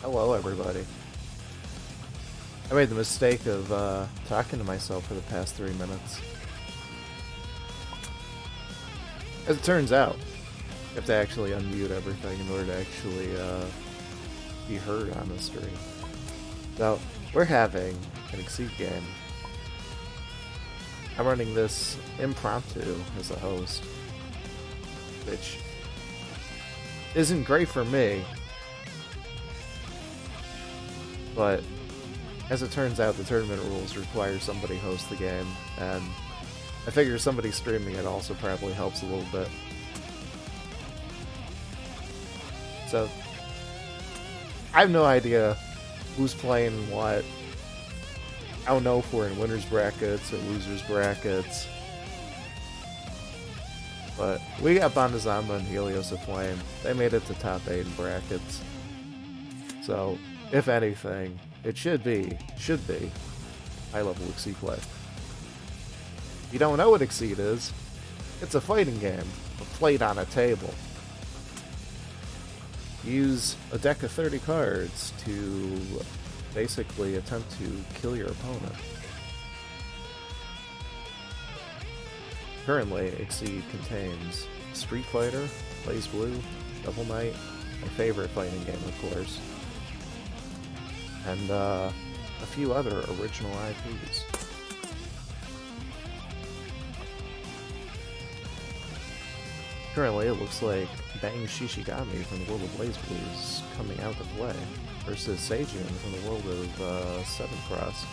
Hello, everybody. I made the mistake of talking to myself for the past 3 minutes. As it turns out, you have to actually unmute everything in order to actually be heard on the stream. So, we're having an Exceed game. I'm running this impromptu as a host, which isn't great for me, but as it turns out, the tournament rules require somebody host the game, and I figure somebody streaming it also probably helps a little bit. So, I have no idea who's playing what. I don't know if we're in winners brackets or losers brackets. But we got Banazama and HeliosAflame. They made it to top 8 in brackets. So, if anything, it should be high-level Exceed play. If you don't know what Exceed is, it's a fighting game, played on a table. Use a deck of 30 cards to basically attempt to kill your opponent. Currently, Exceed contains Street Fighter, Blaze Blue, Shovel Knight, my favorite fighting game, of course, and a few other original IPs. Currently, it looks like Bang Shishigami from the world of Blaze Blue is coming out to play, versus Seijun from the world of Seven Cross.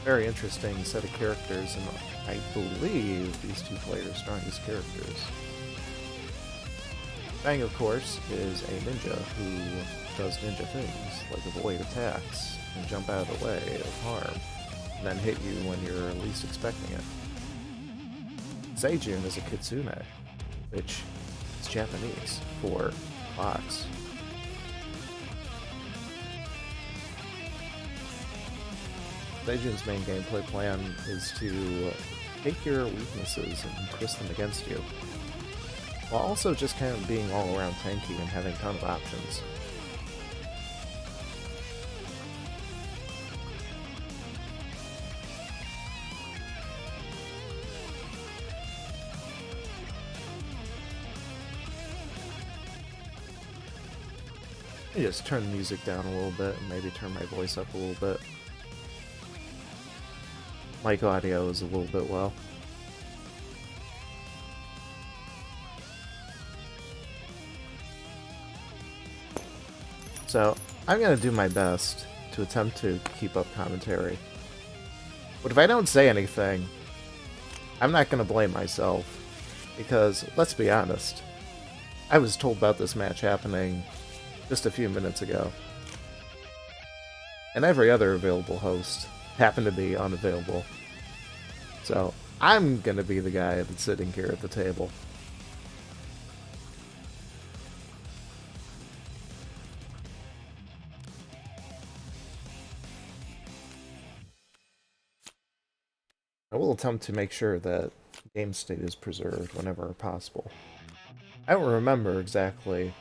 Very interesting set of characters, and I believe these two players' strongest characters. Bang, of course, is a ninja who does ninja things, like avoid attacks and jump out of the way of harm, and then hit you when you're least expecting it. Seijun is a kitsune, which is Japanese for fox. Seijun's main gameplay plan is to take your weaknesses and twist them against you, while also just kind of being all around tanky and having a ton of options. Let me just turn the music down a little bit and maybe turn my voice up a little bit. Mic audio is a little bit low. So, I'm gonna do my best to attempt to keep up commentary. But if I don't say anything, I'm not gonna blame myself. Because, let's be honest, I was told about this match happening just a few minutes ago. And every other available host happened to be unavailable. So, I'm gonna be the guy that's sitting here at the table. I will attempt to make sure that game state is preserved whenever possible. I don't remember exactly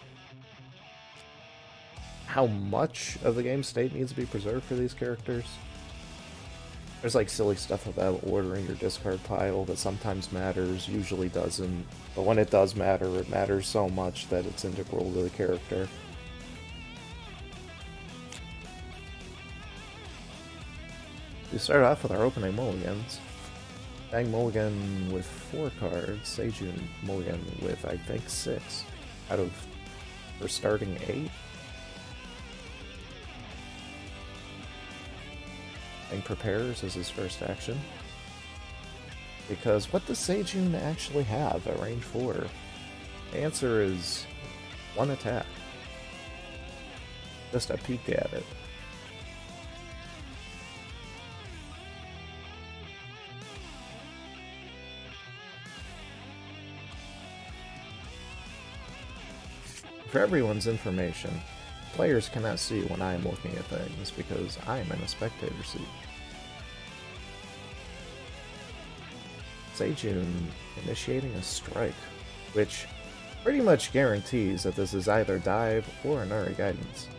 how much of the game state needs to be preserved for these characters. There's like silly stuff about ordering your discard pile that sometimes matters, usually doesn't, but when it does matter, it matters so much that it's integral to the character. We start off with our opening mulligans. Bang mulligan with 4 cards, Seijun mulligan with, I think, 6 out of her starting 8. Bang prepares as his first action. Because what does Seijun actually have at range 4? The answer is 1 attack. Just a peek at it. For everyone's information, players cannot see when I am looking at things because I am in a spectator seat. Seijun initiating a strike, which pretty much guarantees that this is either dive or Inari guidance.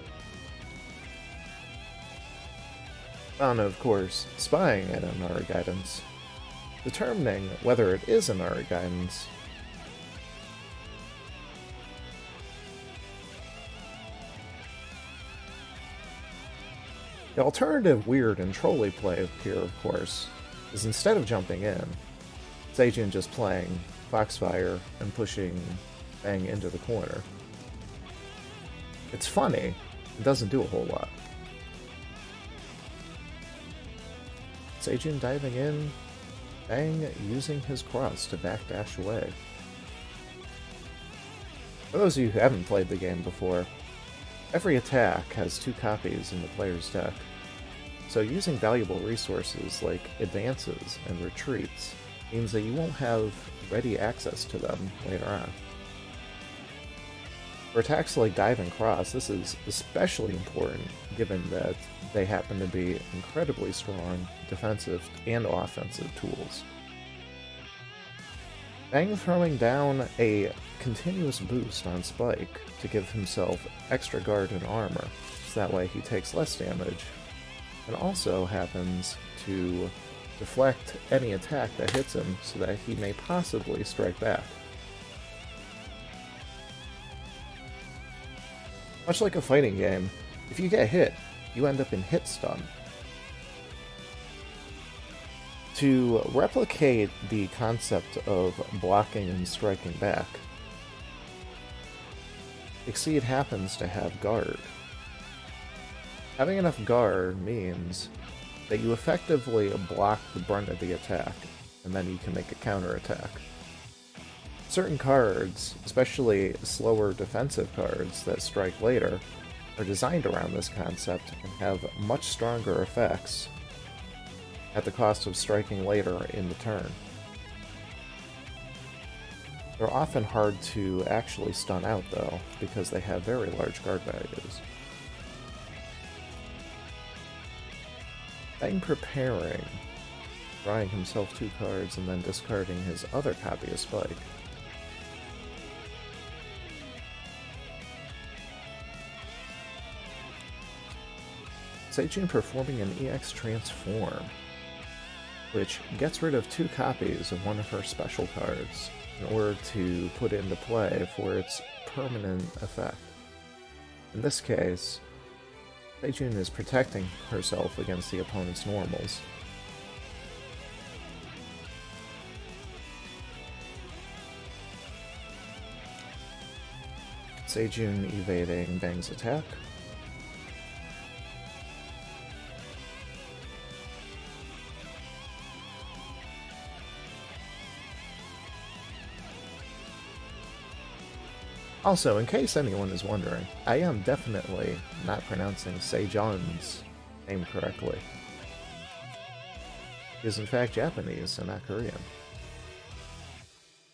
And of course, spying at Inari guidance, determining whether it is Inari guidance. The alternative weird and trolly play here, of course, is instead of jumping in, Seijun just playing Foxfire and pushing Bang into the corner. It's funny, it doesn't do a whole lot. Seijun diving in, Bang using his cross to backdash away. For those of you who haven't played the game before, every attack has 2 copies in the player's deck, so using valuable resources like advances and retreats means that you won't have ready access to them later on. For attacks like Dive and Cross, this is especially important given that they happen to be incredibly strong defensive and offensive tools. Bang throwing down a continuous boost on Spike to give himself extra guard and armor, so that way he takes less damage, and also happens to deflect any attack that hits him so that he may possibly strike back. Much like a fighting game, if you get hit, you end up in hit stun. To replicate the concept of blocking and striking back, Exceed happens to have guard. Having enough guard means that you effectively block the brunt of the attack, and then you can make a counterattack. Certain cards, especially slower defensive cards that strike later, are designed around this concept and have much stronger effects at the cost of striking later in the turn. They're often hard to actually stun out though, because they have very large guard values. Bang preparing, drawing himself 2 cards and then discarding his other copy of Spike. Seijun performing an EX Transform, which gets rid of 2 copies of one of her special cards in order to put it into play for its permanent effect. In this case, Seijun is protecting herself against the opponent's normals. Seijun evading Bang's attack. Also, in case anyone is wondering, I am definitely not pronouncing Seijun's name correctly. He is in fact Japanese and not Korean.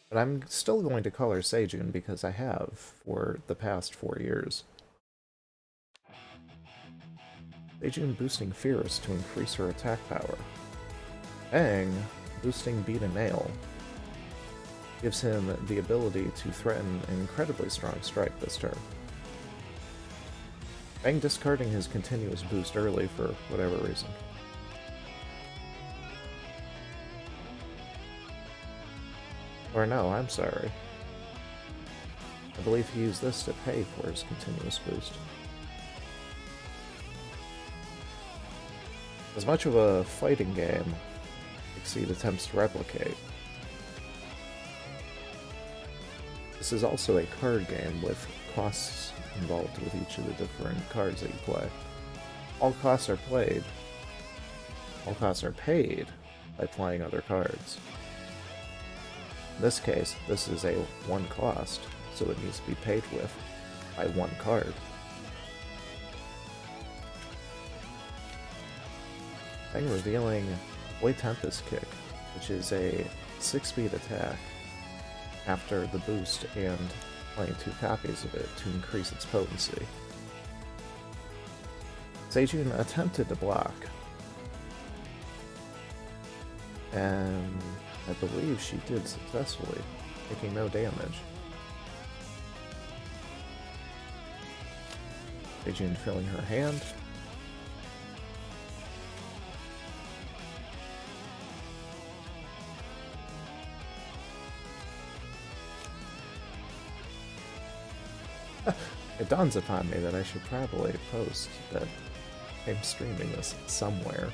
But I'm still going to call her Seijun because I have for the past 4 years. Seijun boosting Fierce to increase her attack power. Bang boosting Beat and Nail gives him the ability to threaten an incredibly strong strike this turn. Bang discarding his continuous boost early for whatever reason. Or no, I'm sorry. I believe he used this to pay for his continuous boost. As much of a fighting game Exceed attempts to replicate, this is also a card game with costs involved with each of the different cards that you play. All costs are paid by playing other cards. In this case, this is a 1 cost, so it needs to be paid with by 1 card. Bang revealing Void Tempest Kick, which is a 6-speed attack after the boost and playing 2 copies of it to increase its potency. Seijun attempted to block, and I believe she did successfully, taking no damage. Seijun filling her hand. It dawns upon me that I should probably post that I'm streaming this somewhere.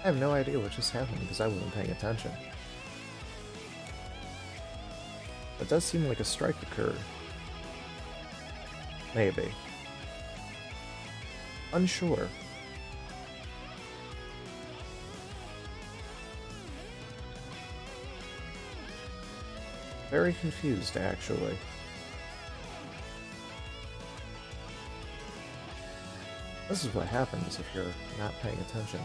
I have no idea what just happened because I wasn't paying attention. It does seem like a strike occurred. Maybe. Unsure. Very confused, actually. This is what happens if you're not paying attention.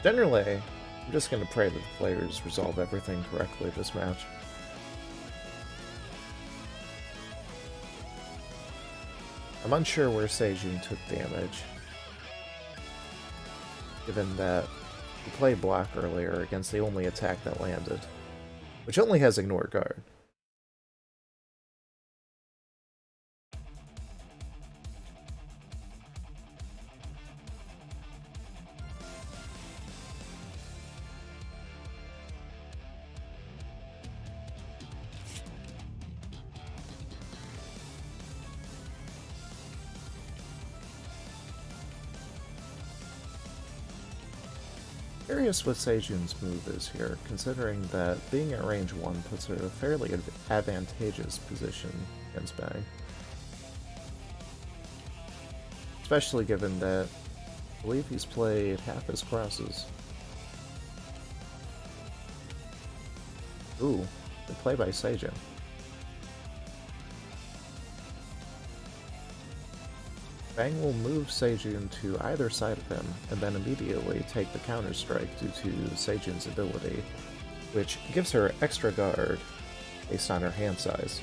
Generally, I'm just going to pray that the players resolve everything correctly this match. I'm unsure where Seijun took damage, given that he played block earlier against the only attack that landed, which only has ignore guard. Curious what Seijun's move is here, considering that being at range 1 puts her in a fairly advantageous position against Bang. Especially given that I believe he's played half his crosses. Ooh, good play by Seijun. Bang will move Seijun to either side of him, and then immediately take the counter-strike due to Seijun's ability, which gives her extra guard based on her hand size.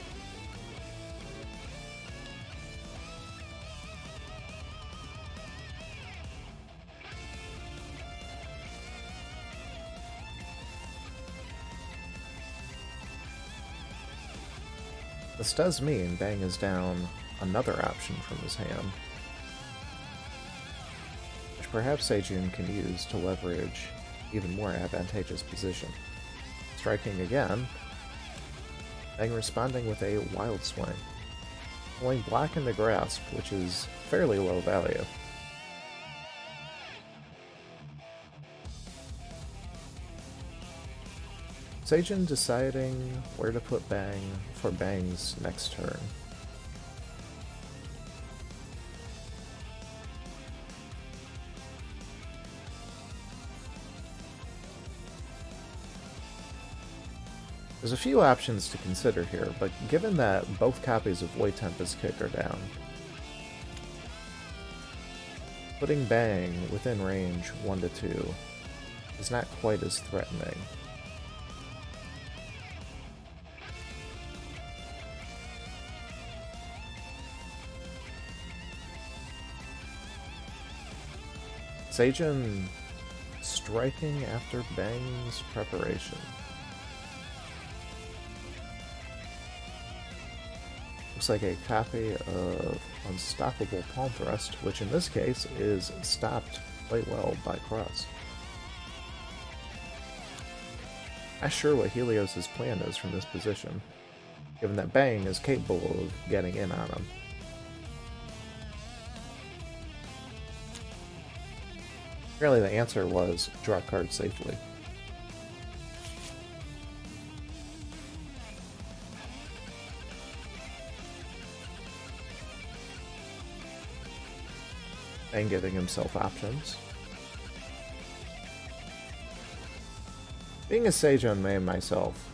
This does mean Bang is down another option from his hand, which perhaps Seijun can use to leverage even more advantageous position. Striking again, Bang responding with a wild swing, pulling block into grasp, which is fairly low value. Seijun deciding where to put Bang for Bang's next turn. There's a few options to consider here, but given that both copies of Void Tempest Kick are down, putting Bang within range 1 to 2 is not quite as threatening. Seijun striking after Bang's preparation. Looks like a copy of Unstoppable Palm Thrust, which in this case is stopped quite well by Cross. Not sure what Helios' plan is from this position, given that Bang is capable of getting in on him. Apparently the answer was draw cards safely. and giving himself options. Being a Seijun main myself,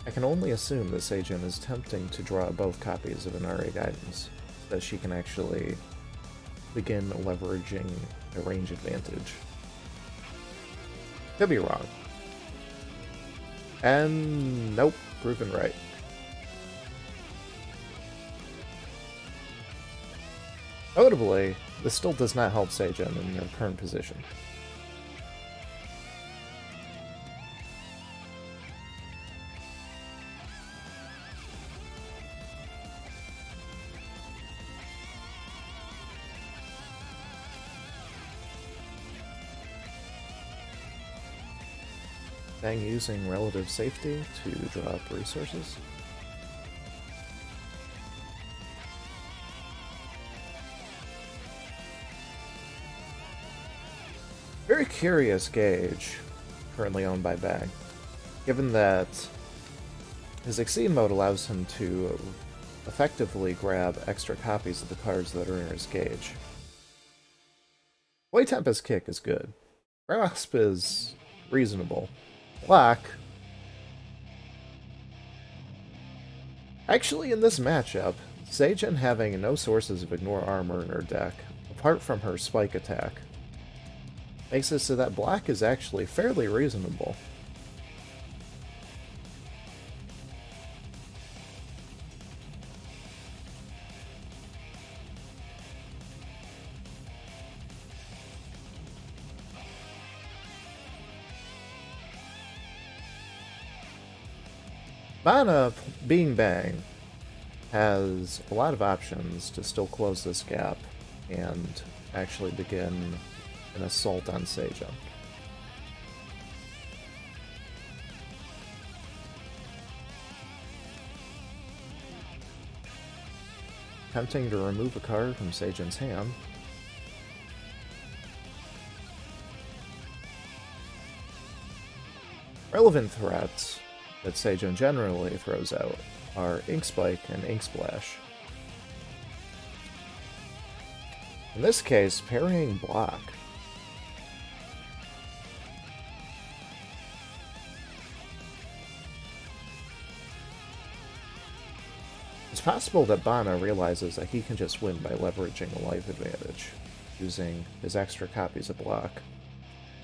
I can only assume that Seijun is attempting to draw both copies of Inari Guidance, so that she can actually begin leveraging a range advantage. Could be wrong. And nope, proven right. Notably, this still does not help Seijun in her current position. Bang using relative safety to draw up resources. Very curious gauge, currently owned by Bang, given that his Exceed mode allows him to effectively grab extra copies of the cards that are in his gauge. Way Tempest Kick is good. Grasp is reasonable. Block. Actually, in this matchup, Seijun having no sources of Ignore Armor in her deck, apart from her Spike attack, makes it so that black is actually fairly reasonable. Mana, being Bang, has a lot of options to still close this gap and actually begin an assault on Seijun. Attempting to remove a card from Seijun's hand. Relevant threats that Seijun generally throws out are Ink Spike and Ink Splash. In this case, parrying block. It's possible that Bana realizes that he can just win by leveraging a life advantage, using his extra copies of block,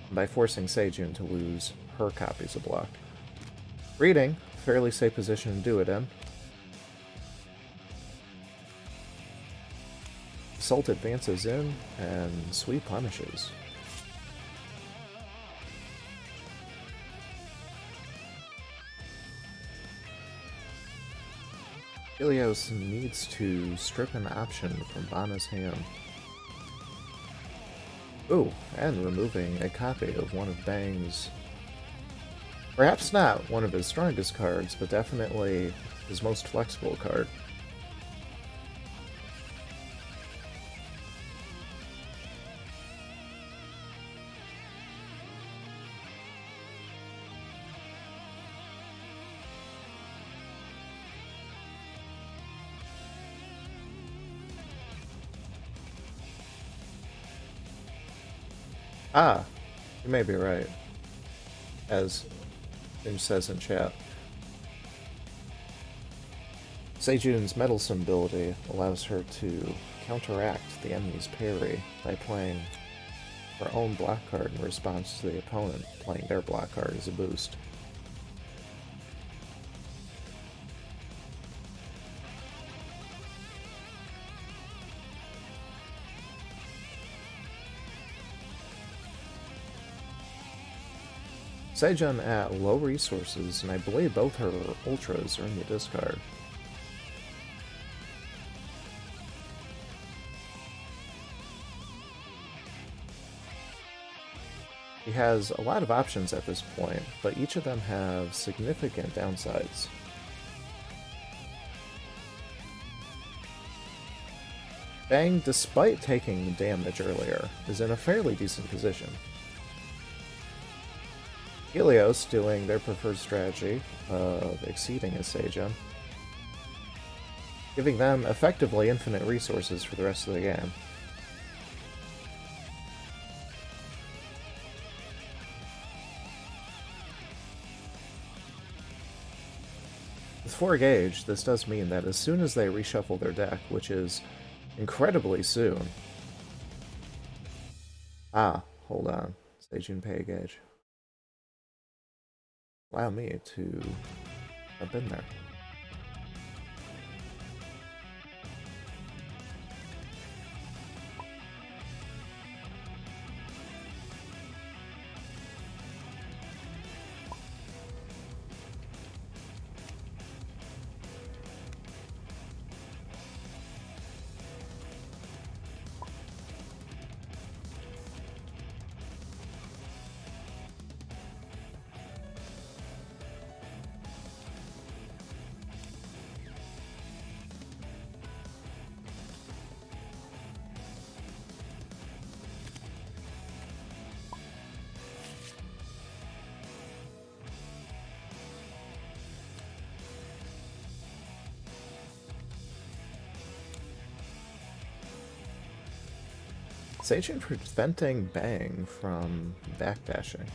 and by forcing Seijun to lose her copies of block. Reading, fairly safe position to do it in. Assault advances in, and Sweep punishes. Helios needs to strip an option from Bana's hand. Ooh, and removing a copy of one of Bang's... perhaps not one of his strongest cards, but definitely his most flexible card. Ah, you may be right, as Jim says in chat. Seijun's Meddlesome ability allows her to counteract the enemy's parry by playing her own block card in response to the opponent playing their block card as a boost. Seijun at low resources, and I believe both her ultras are in the discard. He has a lot of options at this point, but each of them have significant downsides. Bang, despite taking damage earlier, is in a fairly decent position. Helios doing their preferred strategy of exceeding his Seijun, giving them effectively infinite resources for the rest of the game. with 4 gauge, this does mean that as soon as they reshuffle their deck, which is incredibly soon... Ah, hold on. Seijun pay gauge. Allow me to jump in there. Seijun preventing Bang from backdashing.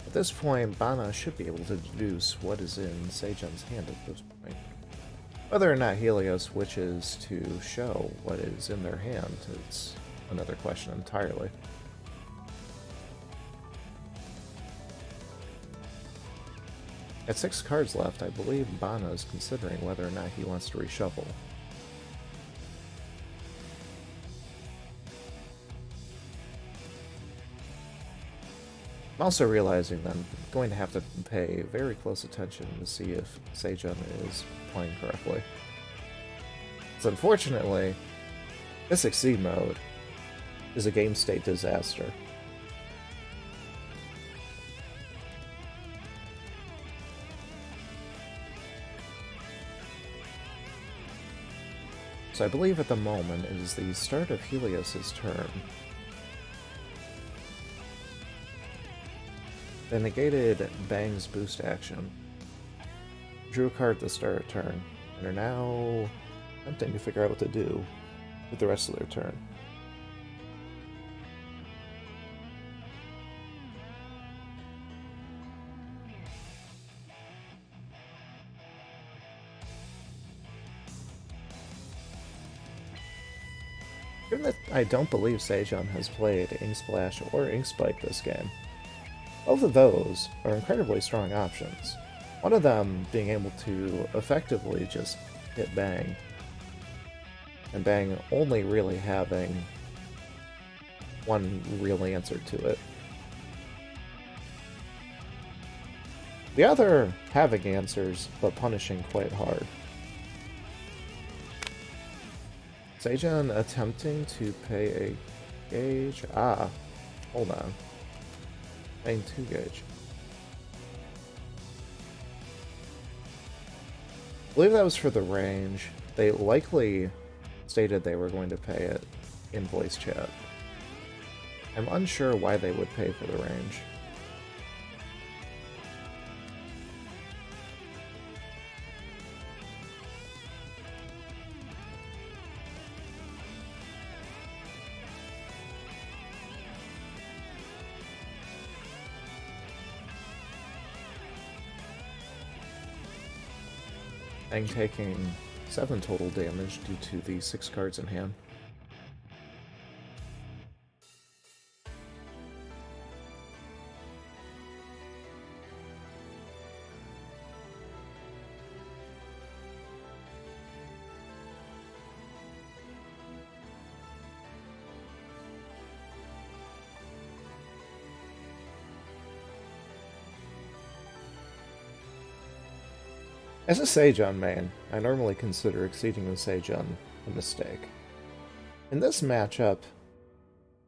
At this point, Bana should be able to deduce what is in Seijun's hand at this point. Whether or not Helios wishes to show what is in their hand is another question entirely. At 6 cards left, I believe Bana is considering whether or not he wants to reshuffle. I'm also realizing that I'm going to have to pay very close attention to see if Seijun is playing correctly. So unfortunately, this Exceed mode is a game state disaster. So I believe at the moment it is the start of Helios' turn. They negated Bang's boost action, drew a card at the start of turn, and are now attempting to figure out what to do with the rest of their turn. Given that I don't believe Seijun has played Ink Splash or Ink Spike this game, both of those are incredibly strong options. One of them being able to effectively just hit Bang, and Bang only really having one real answer to it. The other having answers, but punishing quite hard. Seijun attempting to pay a gauge. Ah, hold on. Paying 2 gauge. I believe that was for the range. They likely stated they were going to pay it in voice chat. I'm unsure why they would pay for the range. Bang taking 7 total damage due to the 6 cards in hand. As a Seijun main, I normally consider exceeding the Seijun a mistake. In this matchup,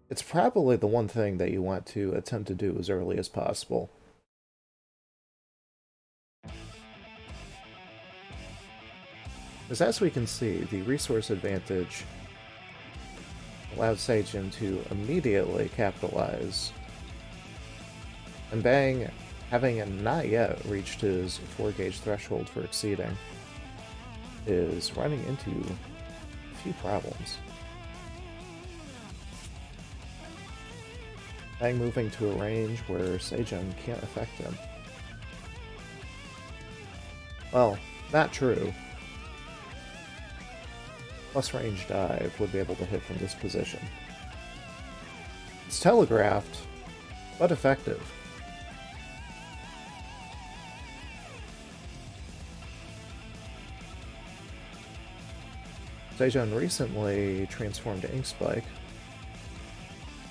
It's probably the one thing that you want to attempt to do as early as possible. Because as we can see, the resource advantage allowed Seijun to immediately capitalize. And Bang, having not yet reached his 4-gauge threshold for exceeding, is running into a few problems. Bang moving to a range where Seijun can't affect him. Well, not true. Plus range dive would be able to hit from this position. It's telegraphed, but effective. Seijun recently transformed to Ink Spike,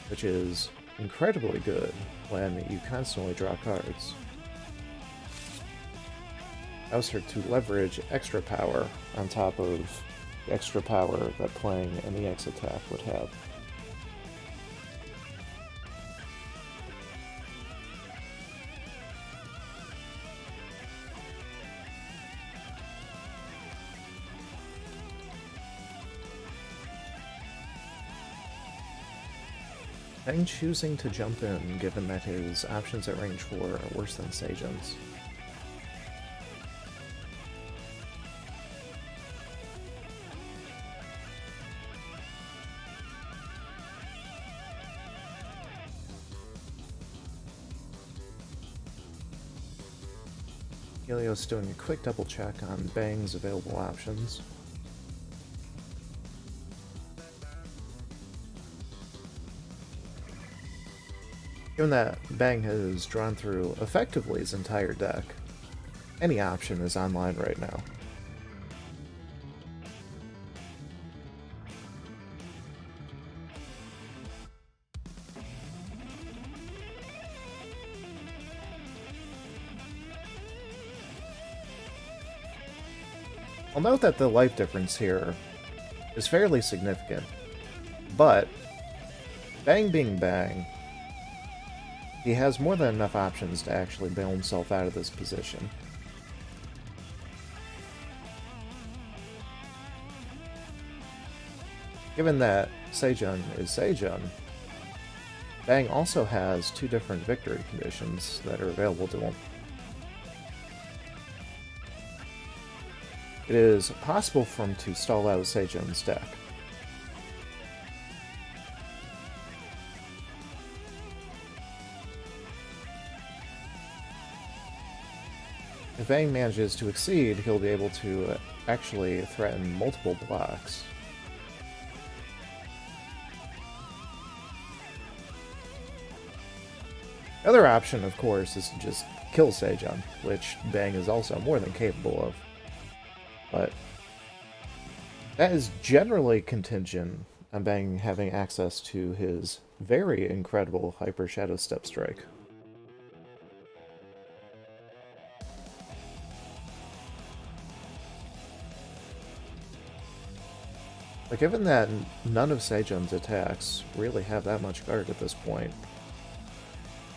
which is incredibly good when you constantly draw cards. Allows her to leverage extra power on top of the extra power that playing an EX attack would have. Bang choosing to jump in, given that his options at range 4 are worse than Seijun's. Helios doing a quick double check on Bang's available options. Given that Bang has drawn through effectively his entire deck, any option is online right now. I'll note that the life difference here is fairly significant, but Bang being Bang, he has more than enough options to actually bail himself out of this position. Given that Seijun is Seijun, Bang also has 2 different victory conditions that are available to him. It is possible for him to stall out Seijun's deck. If Bang manages to exceed, he'll be able to actually threaten multiple blocks. The other option, of course, is to just kill Seijun, which Bang is also more than capable of. But that is generally contingent on Bang having access to his very incredible Hyper Shadow Step Strike. But given that none of Seijun's attacks really have that much guard at this point,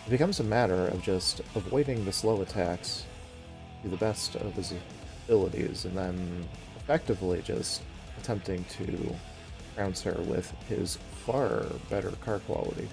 it becomes a matter of just avoiding the slow attacks to the best of his abilities, and then effectively just attempting to trounce her with his far better card quality.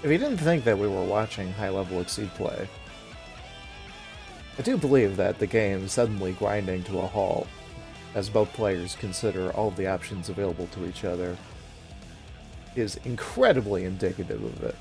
If you didn't think that we were watching high-level Exceed play, I do believe that the game suddenly grinding to a halt as both players consider all of the options available to each other is incredibly indicative of it.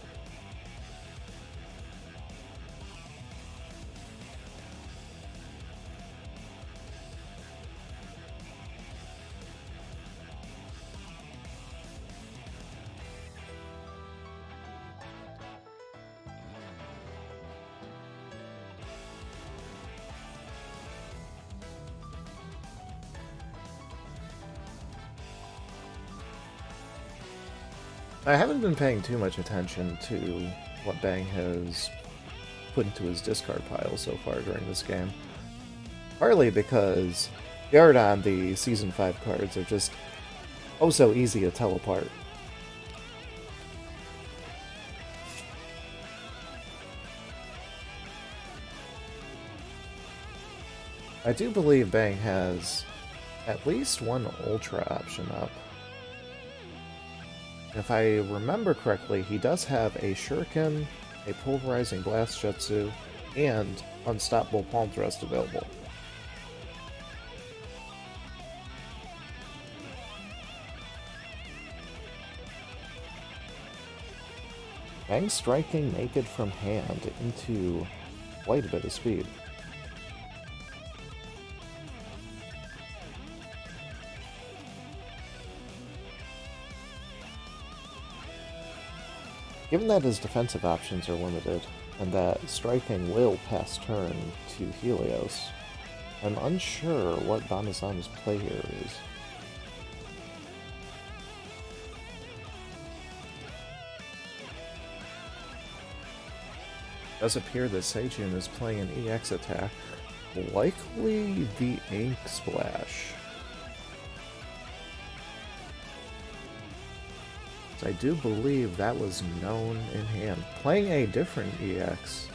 I haven't been paying too much attention to what Bang has put into his discard pile so far during this game. Partly because the art on the Season 5 cards are just oh so easy to tell apart. I do believe Bang has at least one Ultra option up. If I remember correctly, he does have a Shuriken, a Pulverizing Blast Jutsu, and Unstoppable Palm Thrust available. Bang striking naked from hand into quite a bit of speed. Given that his defensive options are limited, and that striking will pass turn to Helios, I'm unsure what Banazama's play here is. It does appear that Seijun is playing an EX attack, likely the Ink Splash. I do believe that was known in hand. Playing a different EX.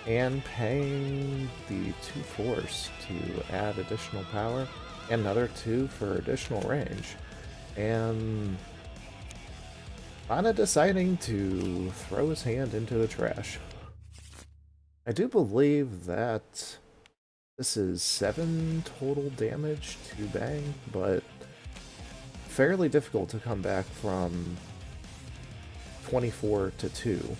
And paying the 2 force to add additional power, and another 2 for additional range. And Bana deciding to throw his hand into the trash. I do believe that this is 7 total damage to Bang, but fairly difficult to come back from 24 to 2.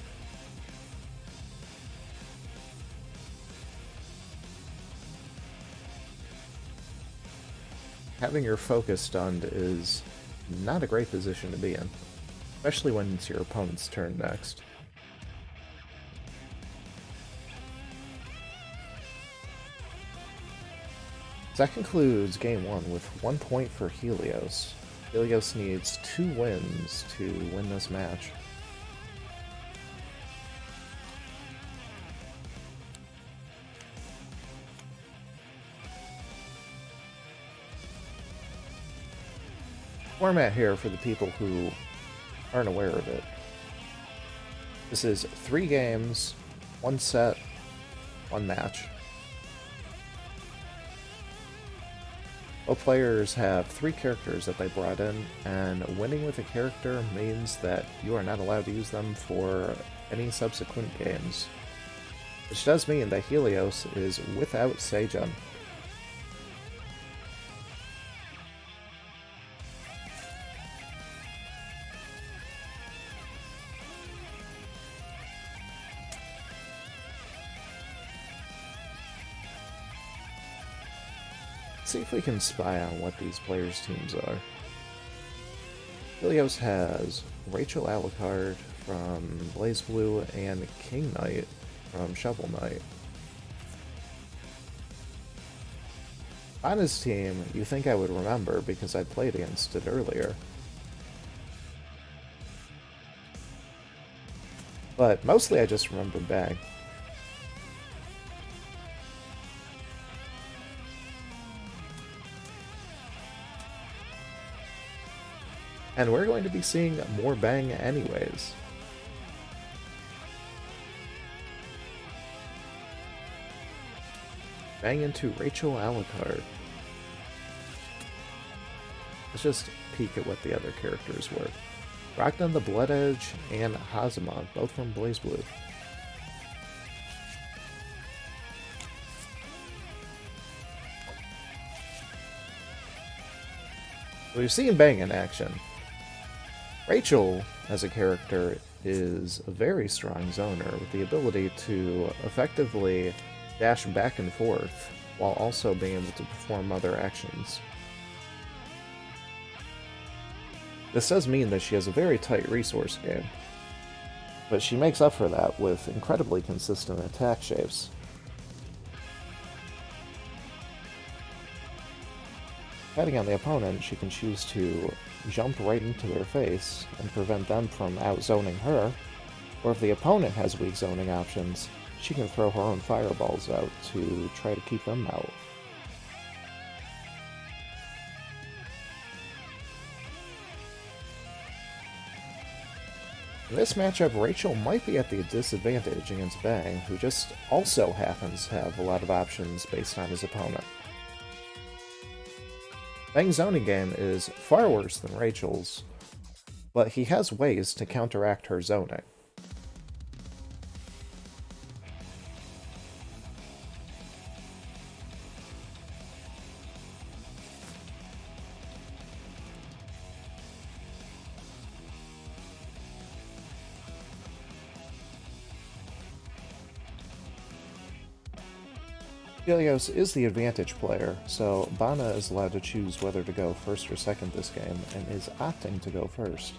Having your focus stunned is not a great position to be in, especially when it's your opponent's turn next. That concludes Game 1 with 1 point for Helios. Helios needs 2 wins to win this match. Format here for the people who aren't aware of it. This is 3 games, 1 set, 1 match. Both players have 3 characters that they brought in, and winning with a character means that you are not allowed to use them for any subsequent games. Which does mean that Helios is without Seijun. See if we can spy on what these players' teams are. Helios has Rachel Alucard from Blaze Blue and King Knight from Shovel Knight. On his team, you think I would remember because I played against it earlier. But mostly I just remember Bang. And we're going to be seeing more Bang anyways. Bang into Rachel Alucard. Let's just peek at what the other characters were. Ragna the Blood Edge and Hazama, both from Blaze Blue. We've seen Bang in action. Rachel, as a character, is a very strong zoner with the ability to effectively dash back and forth while also being able to perform other actions. This does mean that she has a very tight resource game, but she makes up for that with incredibly consistent attack shapes. Depending on the opponent, she can choose to jump right into their face and prevent them from out-zoning her, or if the opponent has weak zoning options, she can throw her own fireballs out to try to keep them out. In this matchup, Rachel might be at the disadvantage against Bang, who just also happens to have a lot of options based on his opponent. Bang's zoning game is far worse than Rachel's, but he has ways to counteract her zoning. Helios is the advantage player, so Bana is allowed to choose whether to go first or second this game, and is opting to go first.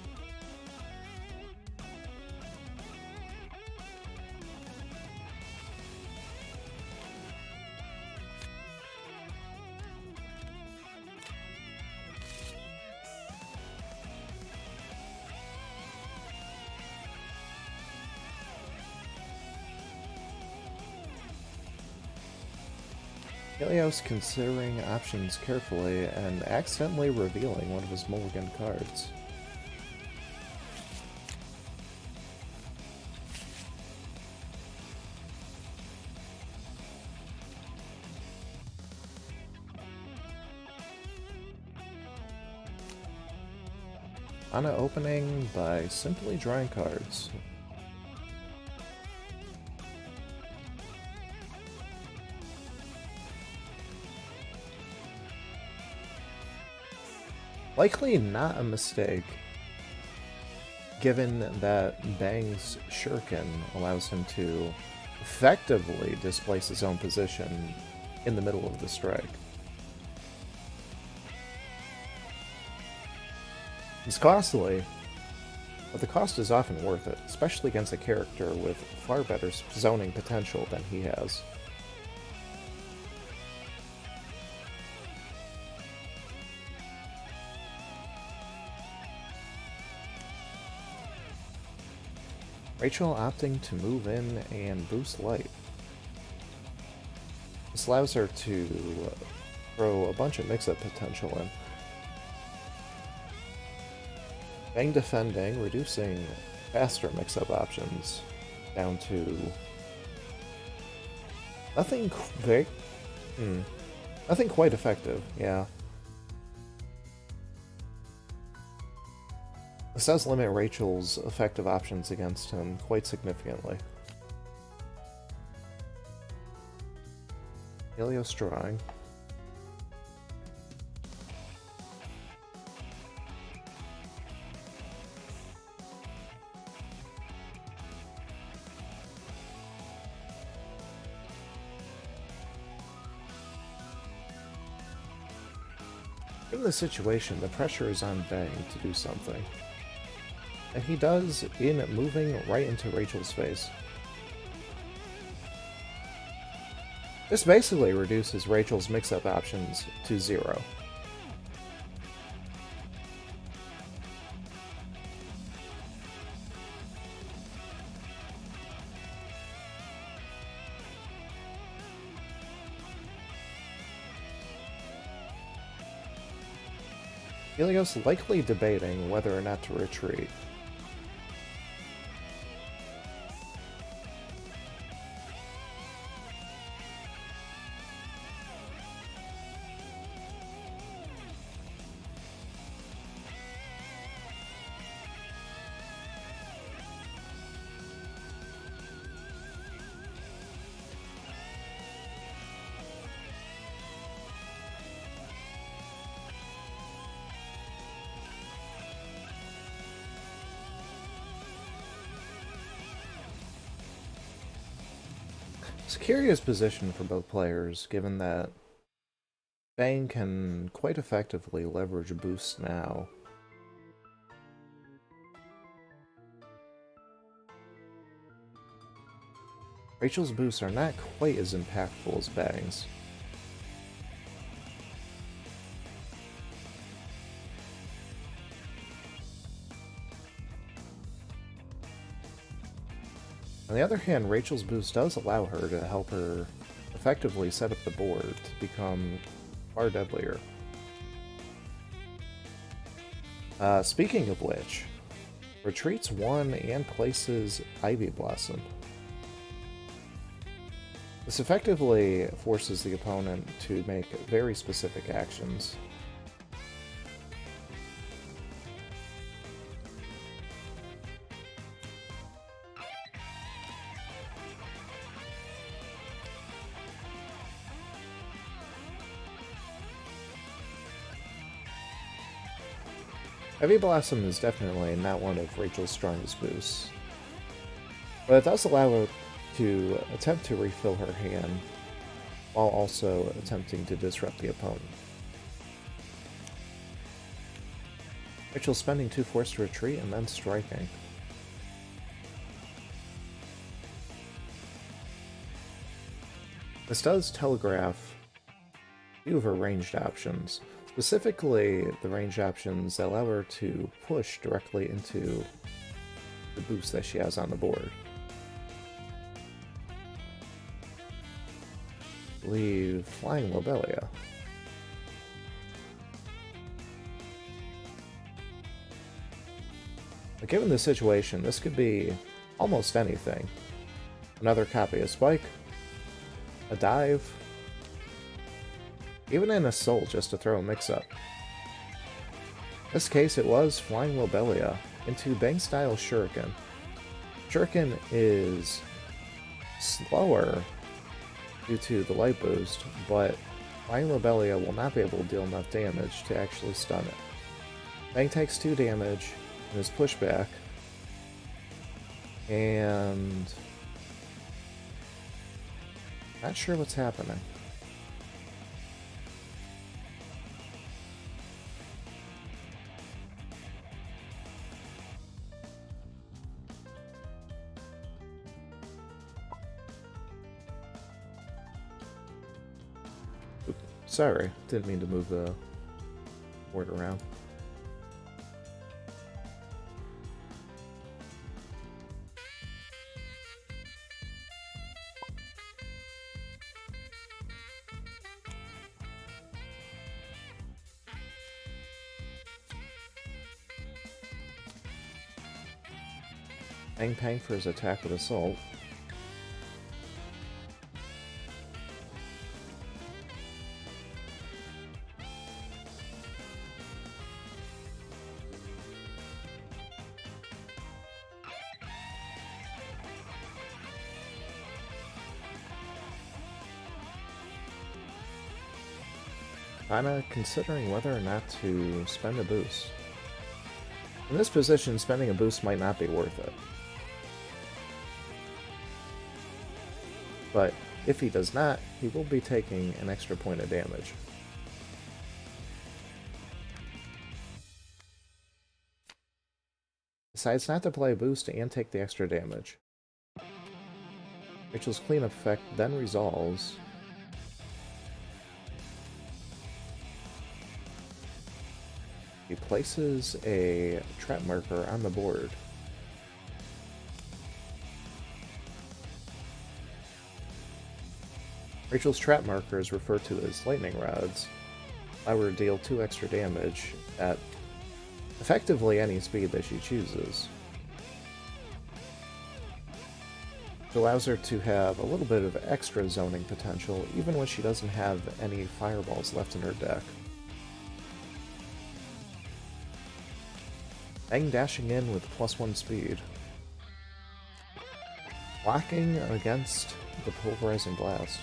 Helios considering options carefully and accidentally revealing one of his mulligan cards. Ana opening by simply drawing cards. Likely not a mistake, given that Bang's Shuriken allows him to effectively displace his own position in the middle of the strike. It's costly, but the cost is often worth it, especially against a character with far better zoning potential than he has. Rachel opting to move in and boost light. This allows her to throw a bunch of mix-up potential in. Bang defending, reducing faster mix-up options down to nothing nothing quite effective, yeah. This does limit Rachel's effective options against him quite significantly. Helios drawing. In this situation, the pressure is on Bang to do something. And he does in moving right into Rachel's face. This basically reduces Rachel's mix-up options to 0. Helios likely debating whether or not to retreat. It's a curious position for both players, given that Bang can quite effectively leverage boosts now. Rachel's boosts are not quite as impactful as Bang's. On the other hand, Rachel's boost does allow her to help her effectively set up the board to become far deadlier. Speaking of which, retreats 1 and places Ivy Blossom. This effectively forces the opponent to make very specific actions. Ivy Blossom is definitely not one of Rachel's strongest boosts, but it does allow her to attempt to refill her hand while also attempting to disrupt the opponent. Rachel's spending 2 force to retreat and then striking. This does telegraph a few of her ranged options. Specifically, the range options that allow her to push directly into the boost that she has on the board. I believe Flying Lobelia. But given the situation, this could be almost anything. Another copy of Spike, a dive, even an assault just to throw a mix-up. In this case, it was Flying Lobelia into Bang-style Shuriken. Shuriken is slower due to the light boost, but Flying Lobelia will not be able to deal enough damage to actually stun it. Bang takes 2 damage in his pushback, and not sure what's happening. Sorry, didn't mean to move the board around. Pang for his attack with Assault. Kinda considering whether or not to spend a boost. In this position, spending a boost might not be worth it. But if he does not, he will be taking an extra point of damage. Decides not to play a boost and take the extra damage. Rachel's cleanup effect then resolves. He places a trap marker on the board. Rachel's trap marker is referred to as lightning rods. Allow her to deal 2 extra damage at effectively any speed that she chooses. It allows her to have a little bit of extra zoning potential even when she doesn't have any fireballs left in her deck. Bang dashing in with +1 speed. Blocking against the Pulverizing Blast.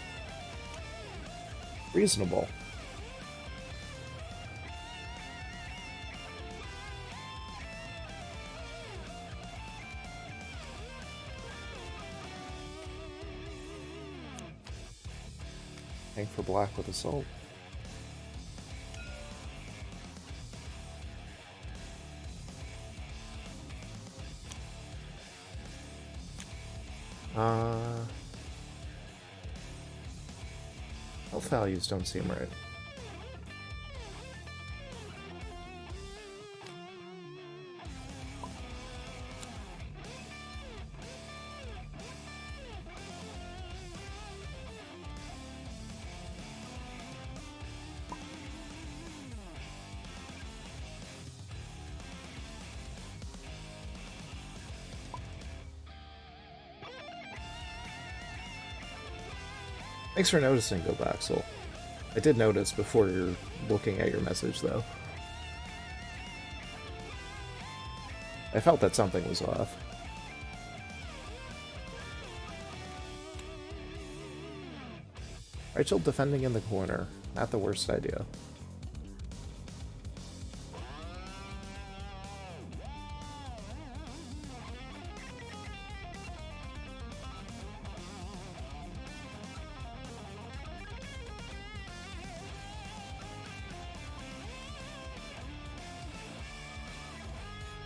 Reasonable. Bang for block with Assault. Health values don't seem right. Thanks for noticing, Gobaxel. I did notice before you're looking at your message, though. I felt that something was off. Rachel defending in the corner. Not the worst idea.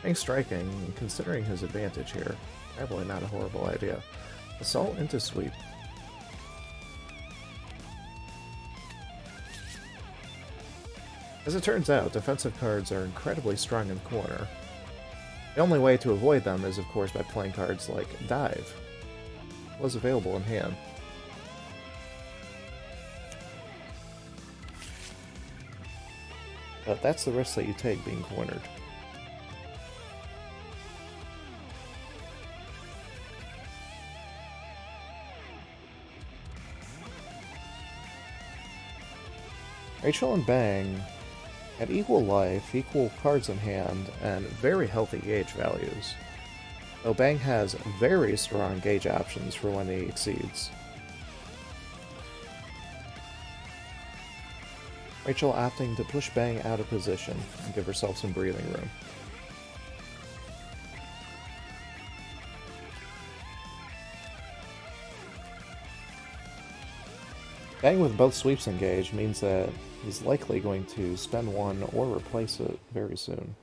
Bang striking, considering his advantage here. Probably not a horrible idea. Assault into sweep. As it turns out, defensive cards are incredibly strong in the corner. The only way to avoid them is, of course, by playing cards like Dive. It was available in hand. But that's the risk that you take being cornered. Rachel and Bang had equal life, equal cards in hand, and very healthy gauge values. Though Bang has very strong gauge options for when he exceeds. Rachel opting to push Bang out of position and give herself some breathing room. Bang with both sweeps engaged means that he's likely going to spend one or replace it very soon.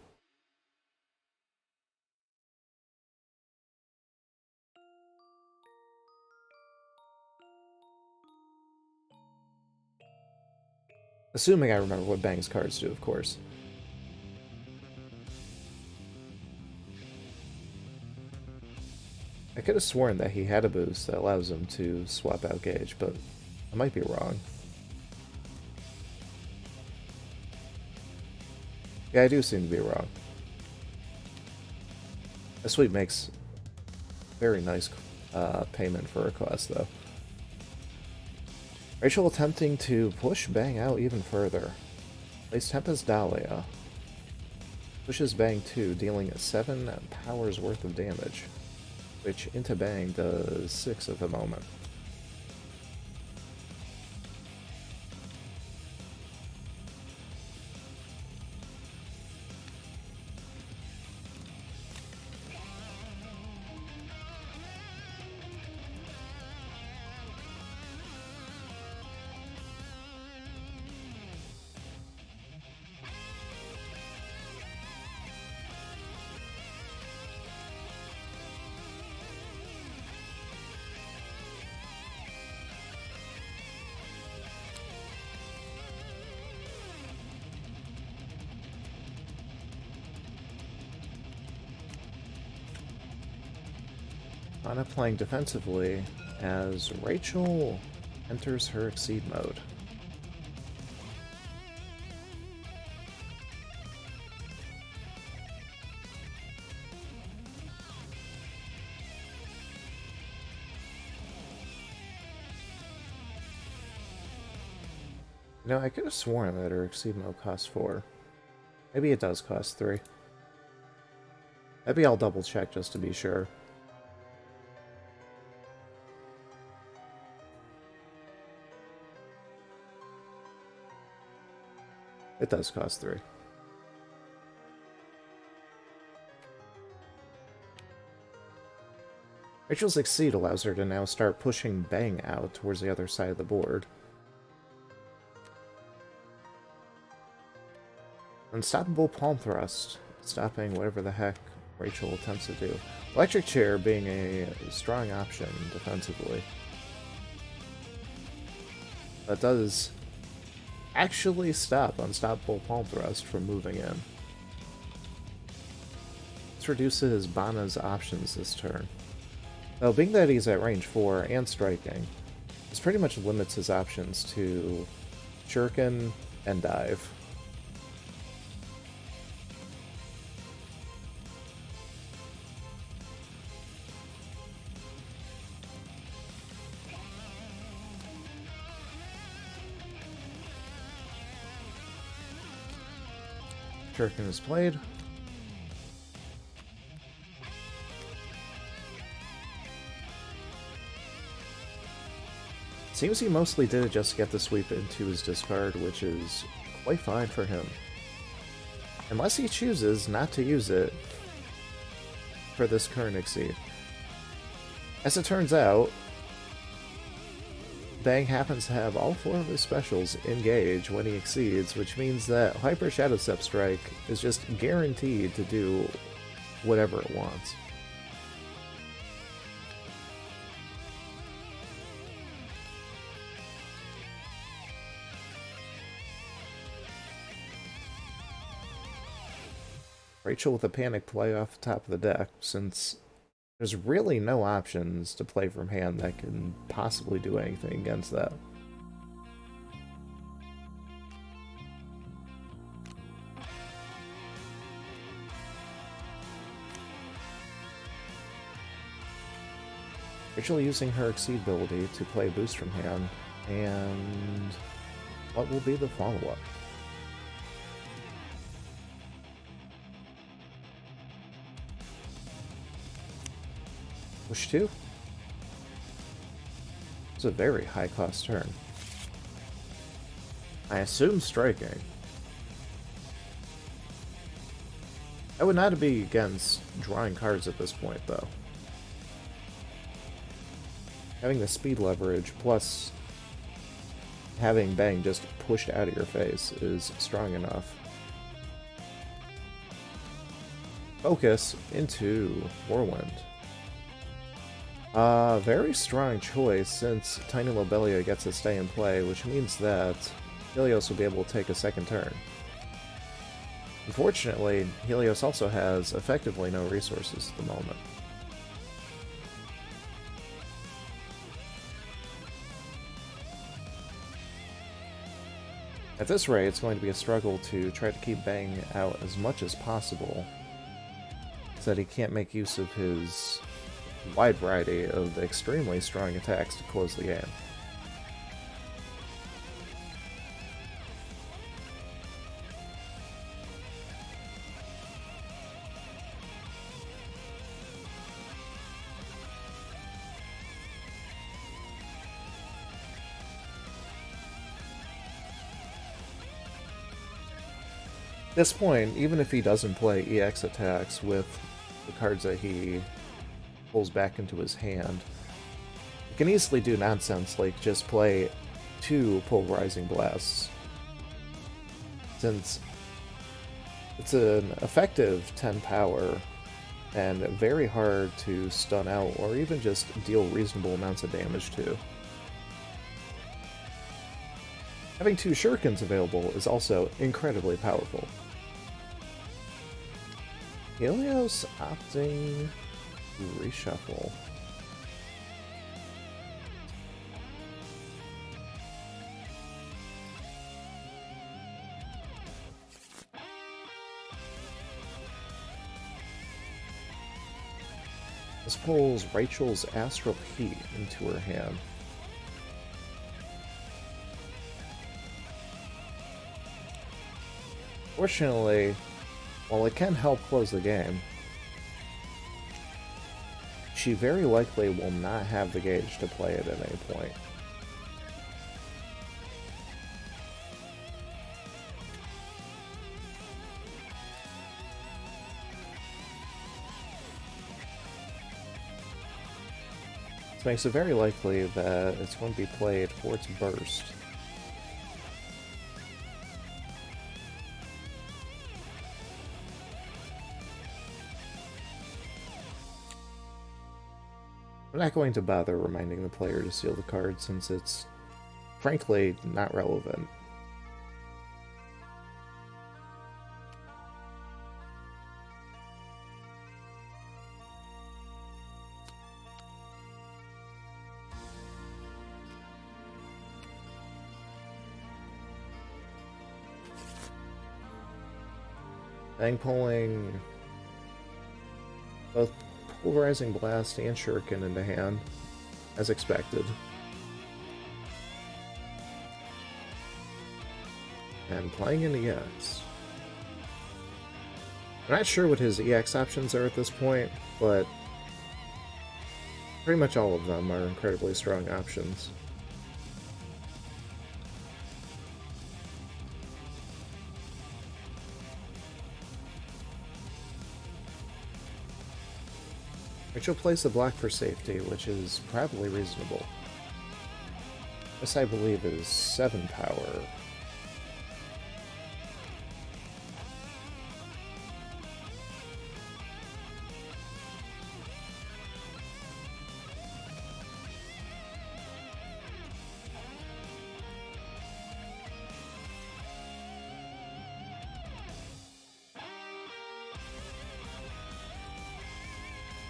Assuming I remember what Bang's cards do, of course. I could have sworn that he had a boost that allows him to swap out gauge, but I might be wrong. Yeah, I do seem to be wrong. A sweep makes very nice payment for a cost, though. Rachel attempting to push Bang out even further. Plays Tempest Dahlia. Pushes Bang 2, dealing 7 powers worth of damage, which into Bang does 6 at the moment. Anna playing defensively as Rachel enters her Exceed mode. You know, I could have sworn that her Exceed mode costs 4. Maybe it does cost 3. Maybe I'll double check just to be sure. It does cost 3. Rachel's Exceed allows her to now start pushing Bang out towards the other side of the board. Unstoppable Palm Thrust, stopping whatever the heck Rachel attempts to do. Electric Chair being a strong option defensively. That does actually stop Unstoppable Palm Thrust from moving in. This reduces Bana's options this turn. Though, being that he's at range 4 and striking, this pretty much limits his options to Shuriken and Dive. Shuriken is played. Seems he mostly did it just to get the sweep into his discard, which is quite fine for him. Unless he chooses not to use it for this current Exceed. As it turns out, Bang happens to have all 4 of his specials engage when he exceeds, which means that Hyper Shadow Step Strike is just guaranteed to do whatever it wants. Rachel with a panic play off the top of the deck, since there's really no options to play from hand that can possibly do anything against that. Rachel using her Exceed ability to play Boost from hand, and what will be the follow-up? Push 2? It's a very high-cost turn. I assume striking. I would not be against drawing cards at this point, though. Having the speed leverage, plus having Bang just pushed out of your face is strong enough. Focus into Whirlwind. Very strong choice, since Tiny Lobelia gets to stay in play, which means that Helios will be able to take a second turn. Unfortunately, Helios also has effectively no resources at the moment. At this rate, it's going to be a struggle to try to keep Bang out as much as possible, so that he can't make use of his wide variety of extremely strong attacks to close the game. At this point, even if he doesn't play EX attacks with the cards that he pulls back into his hand, you can easily do nonsense like just play 2 Pulverizing Blasts, since it's an effective 10 power and very hard to stun out or even just deal reasonable amounts of damage to. Having 2 Shurikens available is also incredibly powerful. Helios opting reshuffle. This pulls Rachel's Astral Heat into her hand. Fortunately, while it can help close the game, she very likely will not have the gauge to play it at any point. This makes it very likely that it's going to be played for its burst. I'm not going to bother reminding the player to seal the card, since it's, frankly, not relevant. Bang pulling both Pulverizing Blast and Shuriken into hand, as expected. And playing in EX. I'm not sure what his EX options are at this point, but pretty much all of them are incredibly strong options. Rachel plays the block for safety, which is probably reasonable. This, I believe, is 7 power.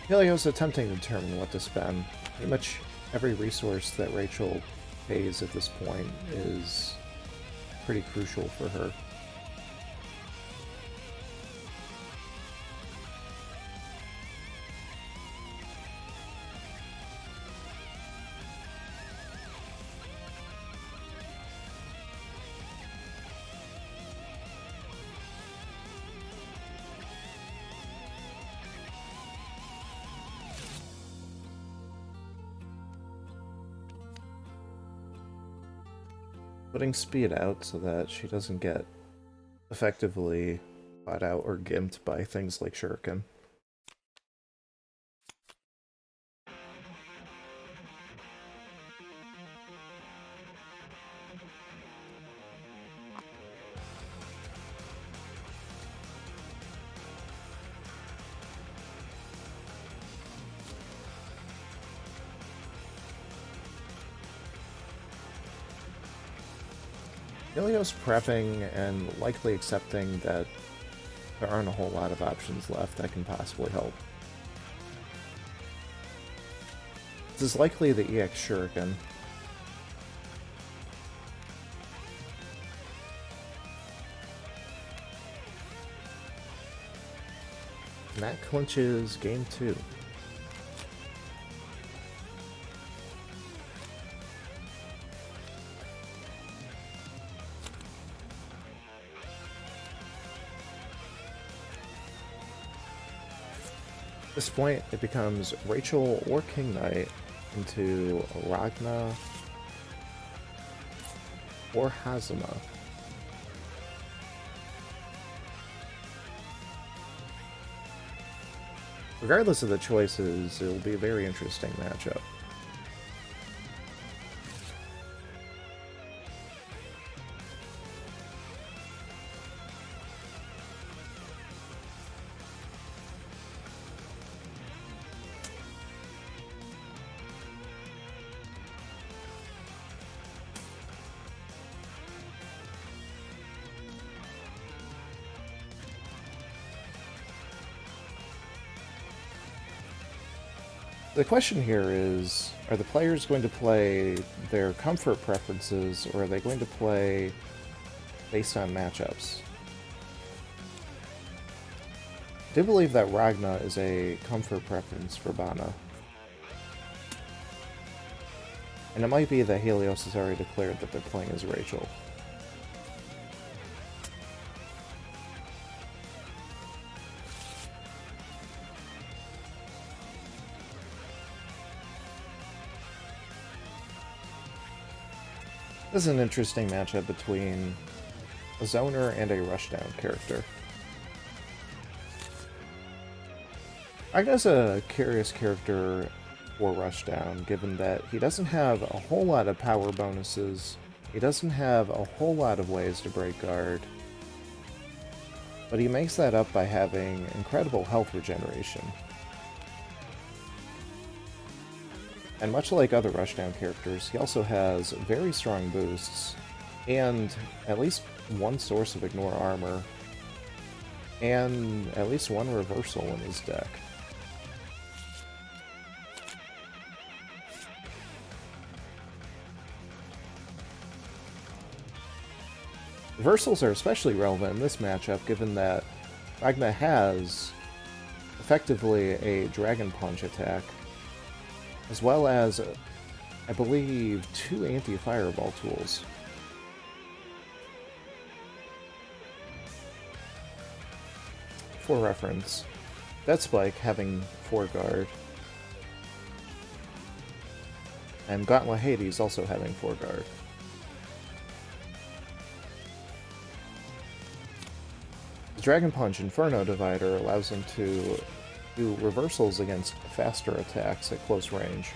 Helios attempting to determine what to spend. Pretty much every resource that Rachel pays at this point is pretty crucial for her. Putting speed out so that she doesn't get effectively caught out or gimped by things like Shuriken. Helios prepping and likely accepting that there aren't a whole lot of options left that can possibly help. This is likely the EX Shuriken. And that clinches game 2. At this point, it becomes Rachel or King Knight into Ragna or Hazama. Regardless of the choices, it will be a very interesting matchup. The question here is, are the players going to play their comfort preferences, or are they going to play based on matchups? I do believe that Ragna is a comfort preference for Bana. And it might be that Helios has already declared that they're playing as Rachel. This is an interesting matchup between a zoner and a rushdown character. Ragna's a curious character for rushdown, given that he doesn't have a whole lot of power bonuses, he doesn't have a whole lot of ways to break guard, but he makes that up by having incredible health regeneration. And much like other rushdown characters, he also has very strong boosts, and at least one source of ignore armor, and at least one reversal in his deck. Reversals are especially relevant in this matchup, given that Ragna has effectively a Dragon Punch attack, as well as, I believe, 2 anti-fireball tools. for reference, Death Spike having 4 guard, and Gauntlet Hades also having 4 guard. The Dragon Punch Inferno Divider allows him to do reversals against faster attacks at close range.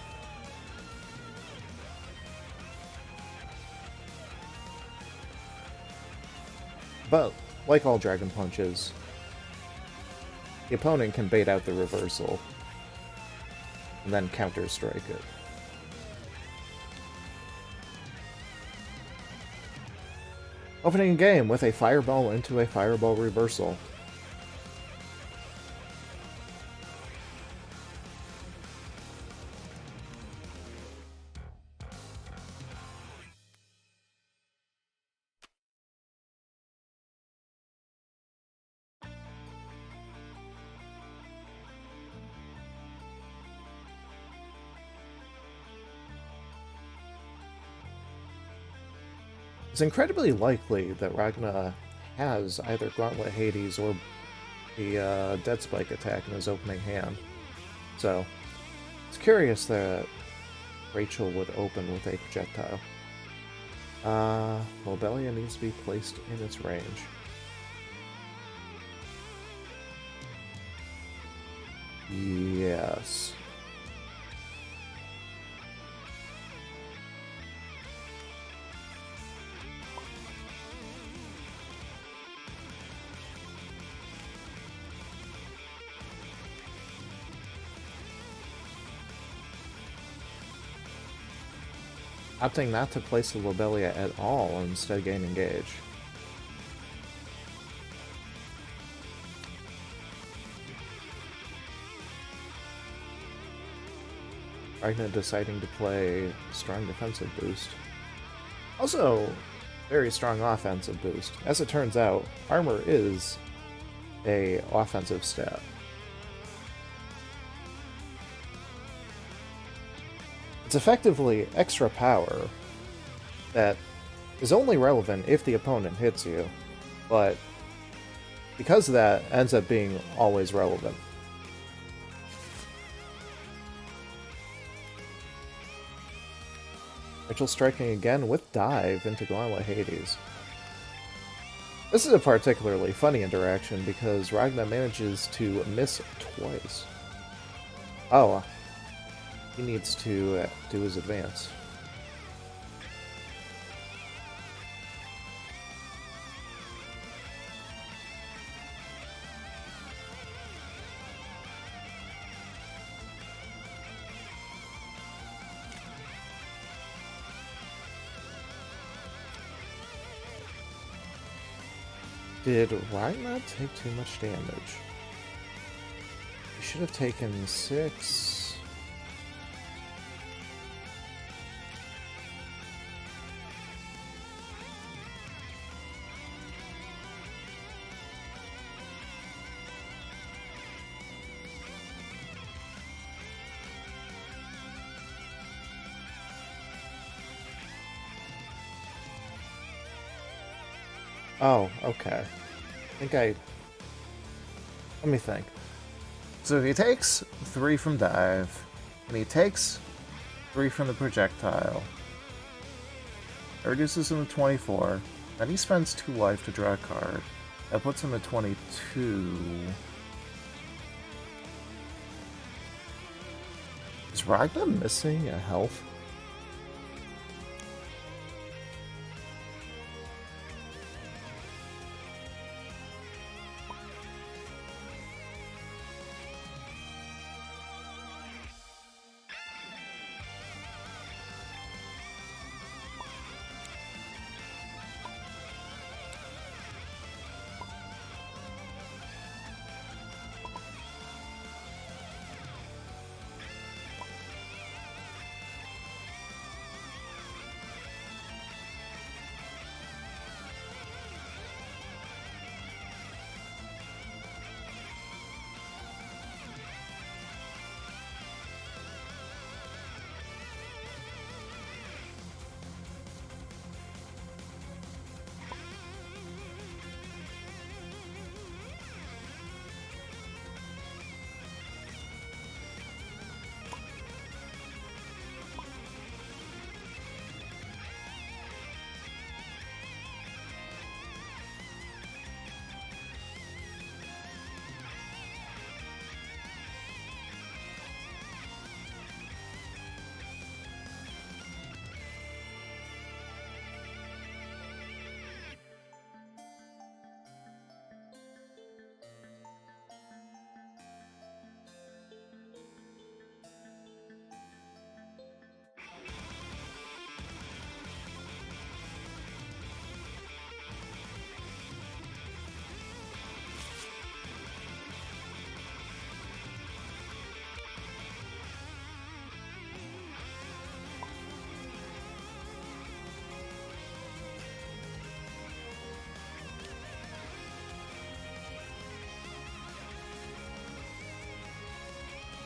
But, like all Dragon Punches, the opponent can bait out the reversal and then counter-strike it. Opening a game with a Fireball into a Fireball reversal. It's incredibly likely that Ragna has either Gauntlet Hades or the Dead Spike attack in his opening hand. So, it's curious that Rachel would open with a projectile. Lobelia needs to be placed in its range. Yes. Opting not to place the Lobelia at all and instead gain engage. Ragna deciding to play strong defensive boost. Also, very strong offensive boost. As it turns out, armor is a offensive stat. It's effectively extra power that is only relevant if the opponent hits you, but because of that, ends up being always relevant. Rachel striking again with dive into Gauntlet Hades. This is a particularly funny interaction because Ragna manages to miss twice. Oh, he needs to do his advance. Did Ragna take too much damage? He should have taken 6. Oh, okay. Let me think. So he takes 3 from dive, and he takes 3 from the projectile. That reduces him to 24. Then he spends 2 life to draw a card. That puts him at 22. Is Ragna missing a health?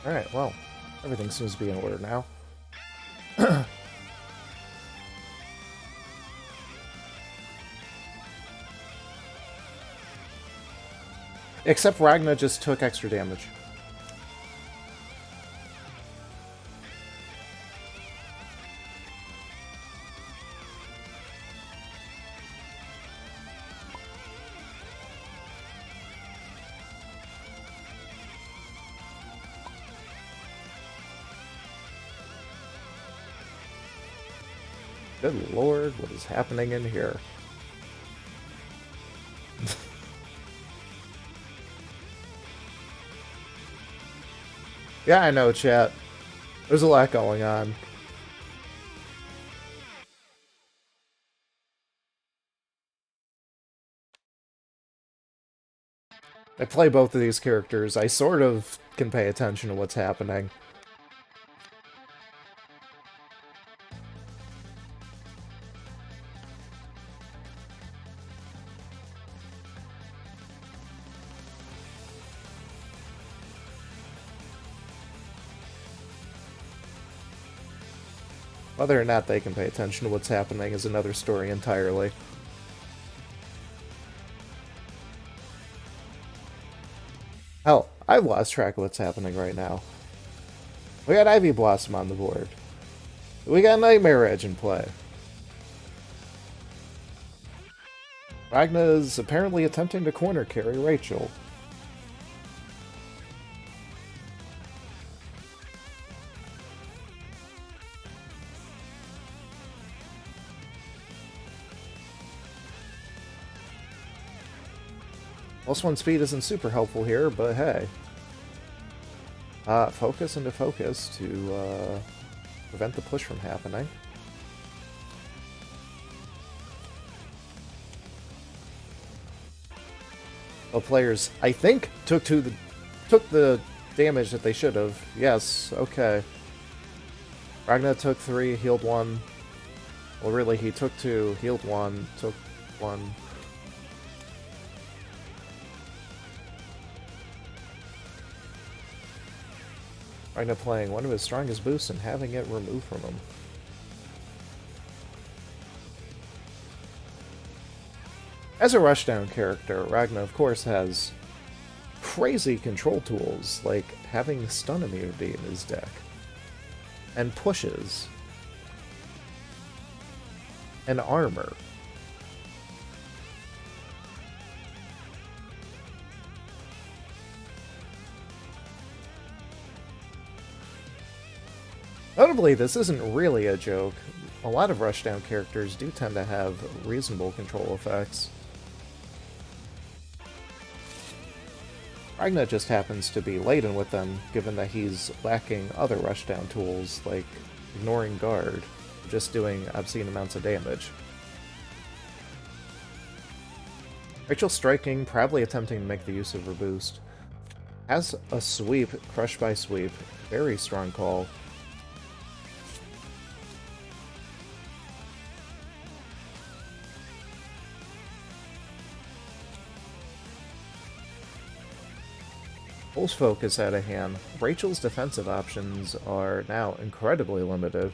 Alright, well, everything seems to be in order now. Except Ragna just took extra damage. Good lord, what is happening in here? Yeah, I know, chat. There's a lot going on. I play both of these characters. I sort of can pay attention to what's happening. Whether or not they can pay attention to what's happening is another story entirely. Hell, I've lost track of what's happening right now. We got Ivy Blossom on the board. We got Nightmare Edge in play. Ragna is apparently attempting to corner carry Rachel. +1 speed isn't super helpful here, but hey. Focus into focus to prevent the push from happening. Well, players, I think, took the damage that they should have. Yes, okay. Ragna took 3, healed 1. Well, really, he took 2, healed 1, took 1. Ragna playing one of his strongest boosts and having it removed from him. As a rushdown character, Ragna of course has crazy control tools, like having stun immunity in his deck, and pushes, and armor. Notably, this isn't really a joke. A lot of rushdown characters do tend to have reasonable control effects. Ragna just happens to be laden with them, given that he's lacking other rushdown tools, like ignoring guard, just doing obscene amounts of damage. Rachel striking, probably attempting to make the use of her boost. Has a sweep, crush by sweep, very strong call. Bull's focus out of hand. Rachel's defensive options are now incredibly limited.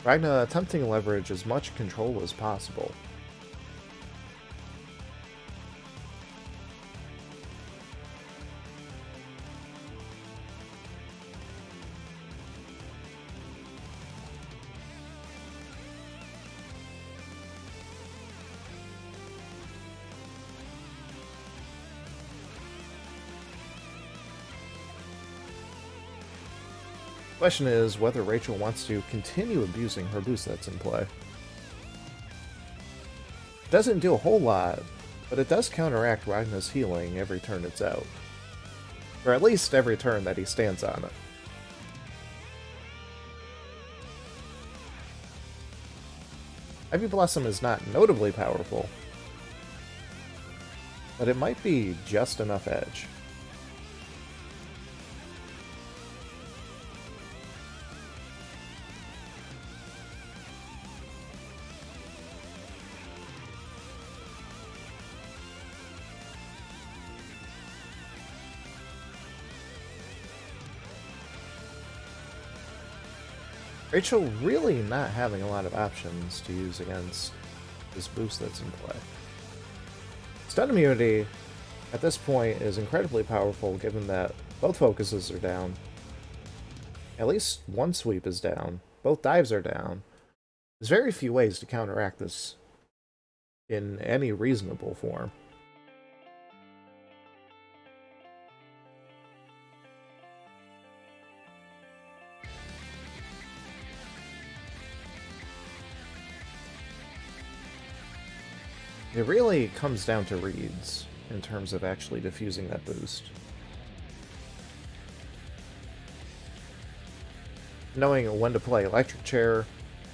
Ragna attempting to leverage as much control as possible. The question is whether Rachel wants to continue abusing her boost that's in play. It doesn't do a whole lot, but it does counteract Ragna's healing every turn it's out. Or at least every turn that he stands on it. Ivy Blossom is not notably powerful, but it might be just enough edge. Rachel really not having a lot of options to use against this boost that's in play. Stun immunity at this point is incredibly powerful given that both focuses are down. At least one sweep is down. Both dives are down. There's very few ways to counteract this in any reasonable form. It really comes down to reads in terms of actually diffusing that boost. Knowing when to play Electric Chair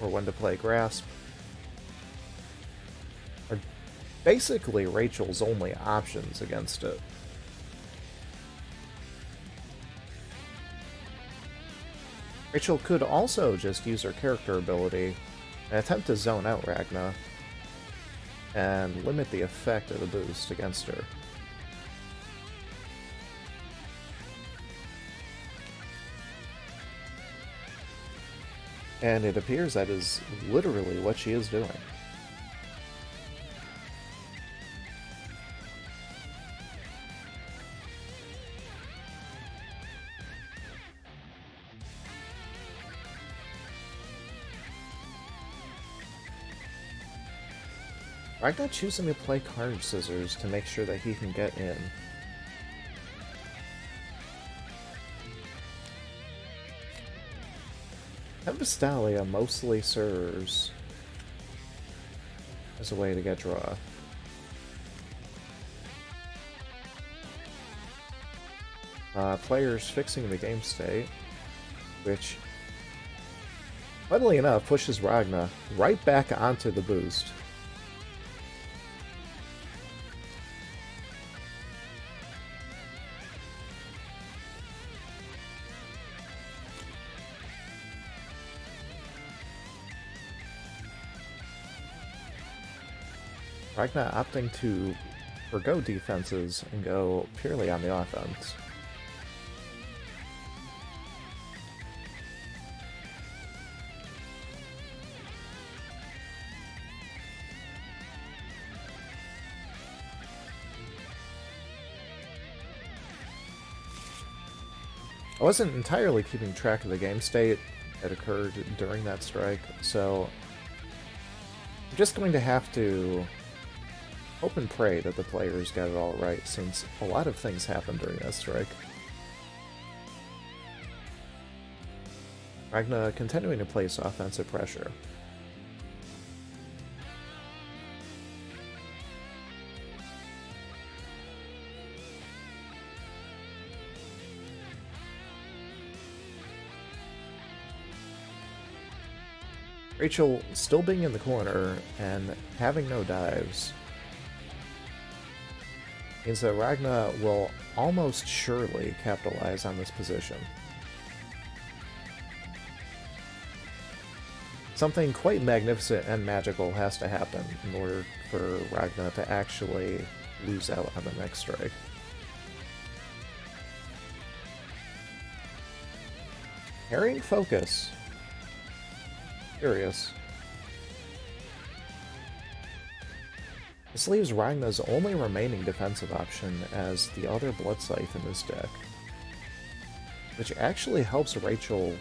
or when to play Grasp are basically Rachel's only options against it. Rachel could also just use her character ability and attempt to zone out Ragna and limit the effect of the boost against her. And it appears that is literally what she is doing. Ragna choosing to play card scissors to make sure that he can get in. Tempestalia mostly serves as a way to get draw. Players fixing the game state, which, funnily enough, pushes Ragna right back onto the boost. Ragna opting to forgo defenses and go purely on the offense. I wasn't entirely keeping track of the game state that occurred during that strike, so I'm just going to have to hope and pray that the players got it all right, since a lot of things happened during that strike. Ragna continuing to place offensive pressure. Rachel still being in the corner and having no dives means that Ragna will almost surely capitalize on this position. Something quite magnificent and magical has to happen in order for Ragna to actually lose out on the next strike. Carrying focus. Curious. This leaves Ragna's only remaining defensive option as the other Blood Scythe in this deck, which actually helps Rachel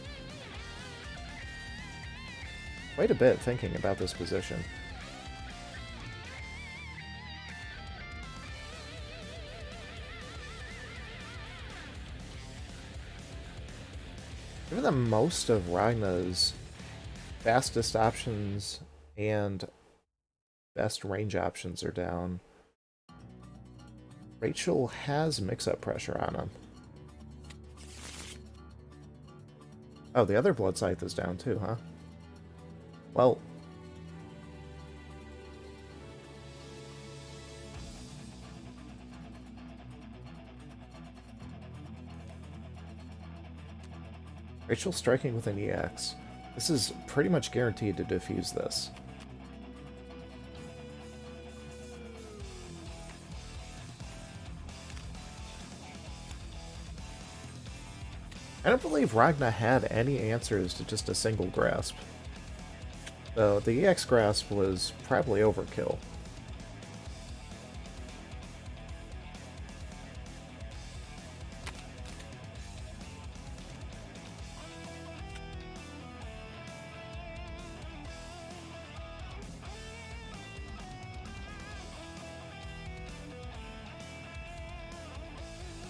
quite a bit thinking about this position. Given that most of Ragna's fastest options and best range options are down, Rachel has mix-up pressure on him. Oh, the other Blood Scythe is down too, huh? Well, Rachel striking with an EX. This is pretty much guaranteed to defuse this. I don't believe Ragna had any answers to just a single grasp. So the EX grasp was probably overkill.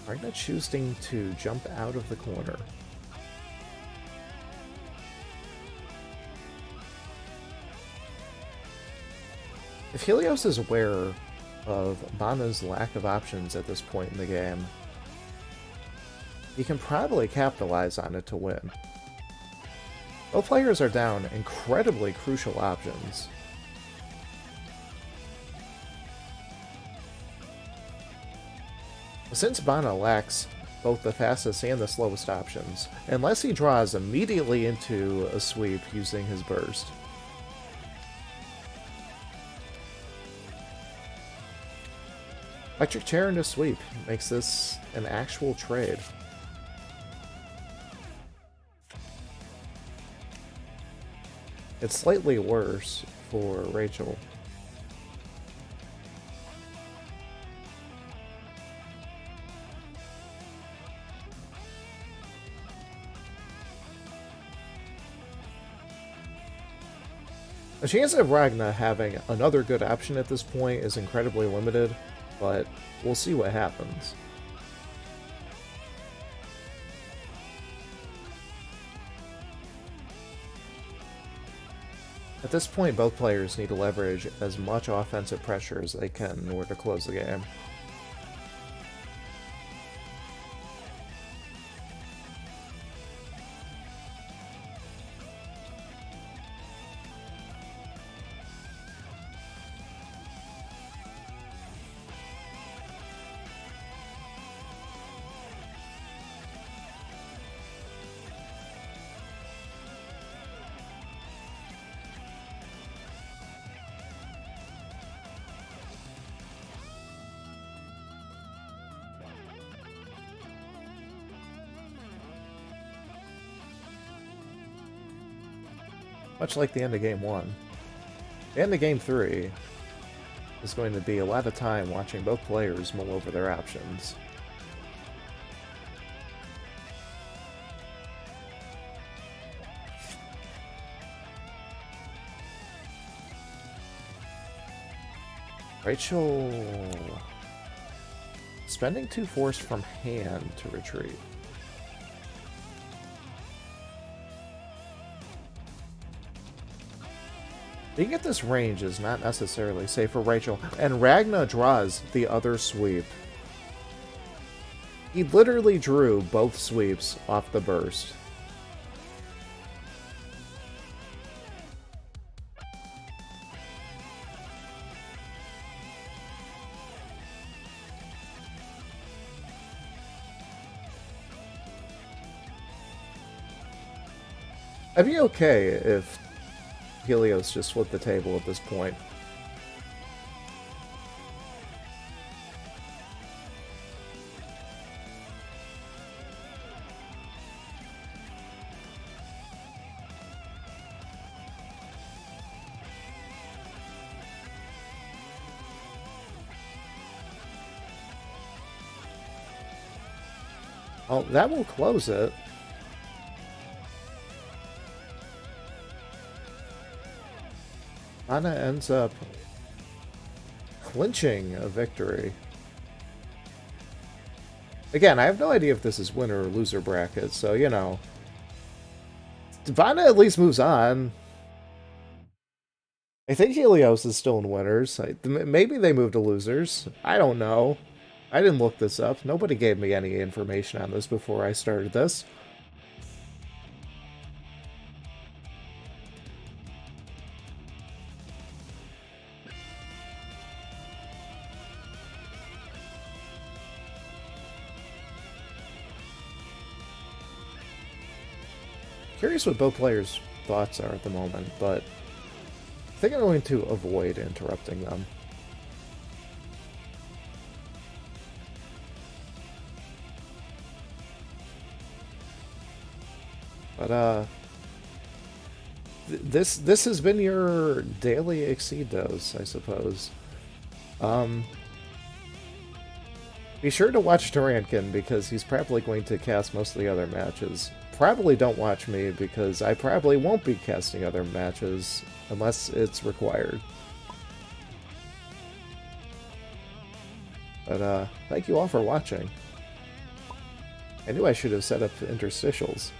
Ragna choosing to jump out of the corner. If Helios is aware of Bana's lack of options at this point in the game, he can probably capitalize on it to win. Both players are down incredibly crucial options. Since Bana lacks both the fastest and the slowest options, unless he draws immediately into a sweep using his burst. Electric Chair into sweep makes this an actual trade. It's slightly worse for Rachel. The chance of Ragna having another good option at this point is incredibly limited, but we'll see what happens. At this point, both players need to leverage as much offensive pressure as they can in order to close the game. Much like the end of Game 1. The end of Game 3 is going to be a lot of time watching both players mull over their options. Rachel spending 2 force from hand to retreat. Being at this range is not necessarily safe for Rachel, and Ragna draws the other sweep. He literally drew both sweeps off the burst. I'd be okay if Helios just flipped the table at this point. Oh, that will close it. Bana ends up clinching a victory. Again, I have no idea if this is winner or loser bracket, so, you know. Bana at least moves on. I think Helios is still in winners. Maybe they moved to losers. I don't know. I didn't look this up. Nobody gave me any information on this before I started this. Curious what both players' thoughts are at the moment, but I think I'm going to avoid interrupting them. But, this has been your daily Exceed dose, I suppose. Be sure to watch Durankin, because he's probably going to cast most of the other matches. Probably don't watch me, because I probably won't be casting other matches unless it's required. But, thank you all for watching. I knew I should have set up interstitials.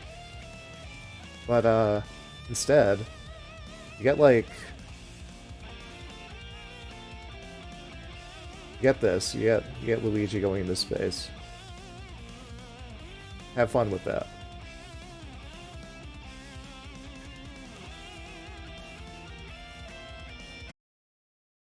But, instead, you get, like... Get this. You get Luigi going into space. Have fun with that.